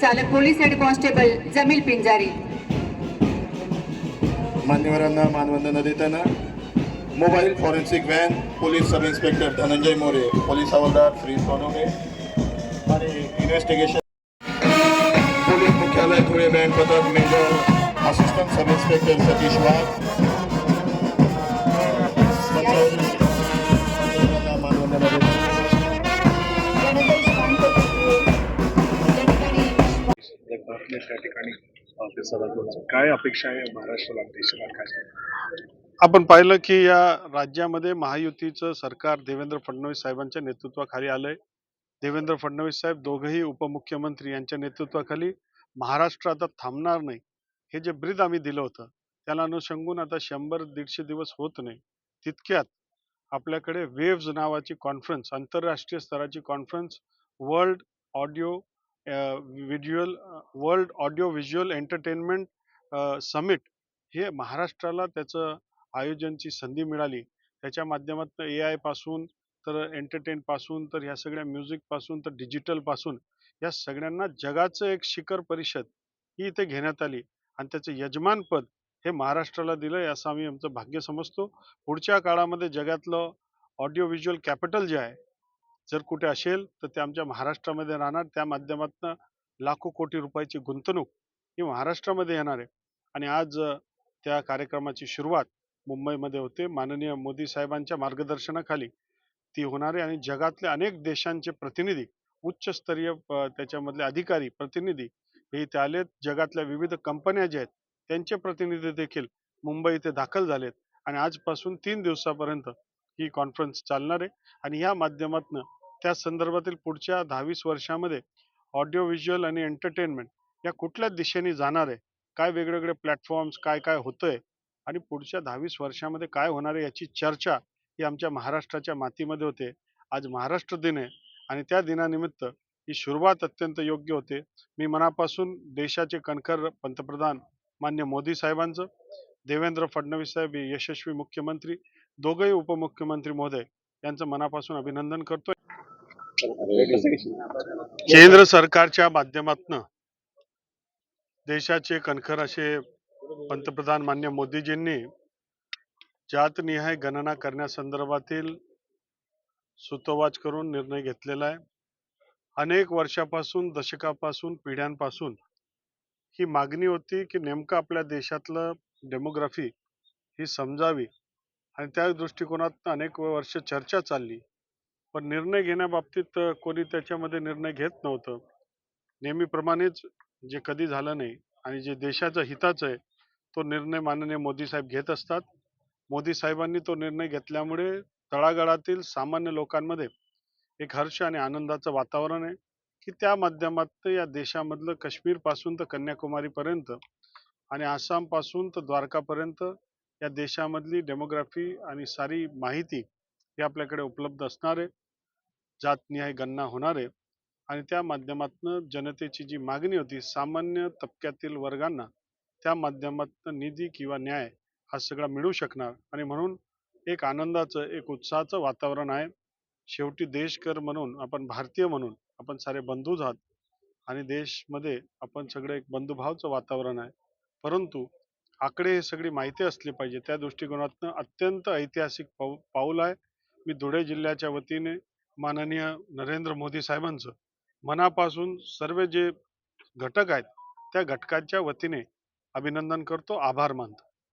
चालक police head constable Jamil Pinjari. मान्यवरांना मानवंदना देताना mobile forensic van police sub inspector Dhananjay More, police हवालदार श्री सोनवणे आणि इन्व्हेस्टिगेशन पोलीस मुख्यालय धुळे बँड पथक major assistant sub inspector Satish Wagh. मानवंदना देताना त्या ठिकाणी काय अपेक्षा आहे महाराष्ट्राला, देशाला काय? आपण पाहिलं की या राज्यामध्ये महायुतीचं सरकार देवेंद्र फडणवीस साहेबांच्या नेतृत्वाखाली आलंय. देवेंद्र फडणवीस साहेब दोघेही उपमुख्यमंत्री यांच्या नेतृत्वाखाली महाराष्ट्र आता थांबणार नाही हे जे ब्रीद आम्ही दिलं होतं त्याला अनुषंगून आता 100-150 दिवस होत नाही तितक्यात आपल्याकडे वेव्ज नावाची कॉन्फरन्स, आंतरराष्ट्रीय स्तराची conference, world audio visual entertainment summit हे महाराष्ट्राला त्याचं आयोजनची संधी मिळाली. त्याच्या माध्यमातून AI पासून तर एंटरटेन पासून तर ह्या सगळ्या म्युझिक पासून तर डिजिटल पासून या सगळ्यांना जगाचं एक शिखर परिषद ही इथे घेण्यात आली आणि त्याचं यजमानपद हे महाराष्ट्राला दिलंय असं आम्ही आमचं भाग्य समजतो. पुढच्या काळामध्ये जगातलं ऑडिओ व्हिज्युअल कॅपिटल जे आहे जर कुठे असेल तर ते आमच्या महाराष्ट्रामध्ये राहणार. त्या माध्यमातून लाखो कोटी रुपयाची गुंतवणूक ही महाराष्ट्रामध्ये येणार आहे. आणि आज त्या कार्यक्रमाची सुरुवात मुंबईमध्ये होते. माननीय मोदी साहेबांच्या मार्गदर्शनाखाली ती होणार आहे आणि जगातल्या अनेक देशांचे प्रतिनिधी, उच्चस्तरीय त्याच्यामधले अधिकारी प्रतिनिधी हे इथे आलेत. जगातल्या विविध कंपन्या ज्या आहेत त्यांचे प्रतिनिधी देखील मुंबई इथे दाखल झालेत आणि आजपासून 3 दिवसापर्यंत ही कॉन्फरन्स चालणार आहे. आणि या माध्यमातून त्या संदर्भातील पुढच्या 10-20 वर्षामध्ये ऑडिओ व्हिज्युअल आणि एंटरटेनमेंट या कुठल्या दिशेने जाणार आहे, काय वेगवेगळे प्लॅटफॉर्म्स काय काय होतंय आणि पुढच्या 10-20 वर्षामध्ये काय होणार आहे याची चर्चा ही आमच्या महाराष्ट्राच्या मातीमध्ये होते. आज महाराष्ट्र दिन आहे आणि त्या दिनानिमित्त ही सुरुवात अत्यंत योग्य होते. मी मनापासून देशाचे कणखर पंतप्रधान मान्य मोदी साहेबांचं, देवेंद्र फडणवीस साहेब हे यशस्वी मुख्यमंत्री, दोघंही उपमुख्यमंत्री महोदय यांचं मनापासून अभिनंदन करतोय. केंद्र सरकारच्या माध्यमातून देशाचे कणखर असे पंतप्रधान मान्य मोदीजींनी जातनिहाय गणना करण्यासंदर्भातील सूतोवाच करून निर्णय घेतलेला आहे. अनेक वर्षापासून, दशकापासून, पिढ्यांपासून ही मागणी होती की नेमकं आपल्या देशातलं डेमोग्राफी ही समजावी आणि त्या दृष्टिकोनातून अनेक वर्ष चर्चा चालली. पण निर्णय घेण्याबाबतीत कोणी त्याच्यामध्ये निर्णय घेत नव्हतं. नेहमीप्रमाणेच जे कधी झालं नाही आणि जे देशाच्या हिताचं आहे तो निर्णय माननीय मोदी साहेब घेत असतात. मोदी साहेबांनी तो निर्णय घेतल्यामुळे तळागाळातील सामान्य लोकांमध्ये एक हर्ष आणि आनंदाचं वातावरण आहे की त्या माध्यमातून या देशामधलं काश्मीरपासून तर कन्याकुमारीपर्यंत आणि आसामपासून तर द्वारकापर्यंत या देशामधली डेमोग्राफी आणि सारी माहिती ही आपल्याकडे उपलब्ध असणार आहे. जातनिहाय गणना होणार आहे आणि त्या माध्यमातून जनतेची जी मागणी होती सामान्य तबक्यातील वर्गांना त्या माध्यमातून निधी किंवा न्याय हा सगळा मिळू शकणार आणि म्हणून एक आनंदाचं, एक उत्साहाचं वातावरण आहे. शेवटी देशकर म्हणून आपण, भारतीय म्हणून आपण सारे बंधूच आहात आणि देशमध्ये आपण सगळे एक बंधुभावचं वातावरण आहे. परंतु आकडे हे सगळी माहिती असली पाहिजे. त्या दृष्टिकोनातून अत्यंत ऐतिहासिक पाऊल आहे. मी धुळे जिल्ह्याच्या वतीने माननीय नरेंद्र मोदी साहेबांचं मनापासून सर्व जे घटक आहेत त्या घटकांच्या वतीने अभिनंदन करतो, आभार मानतो.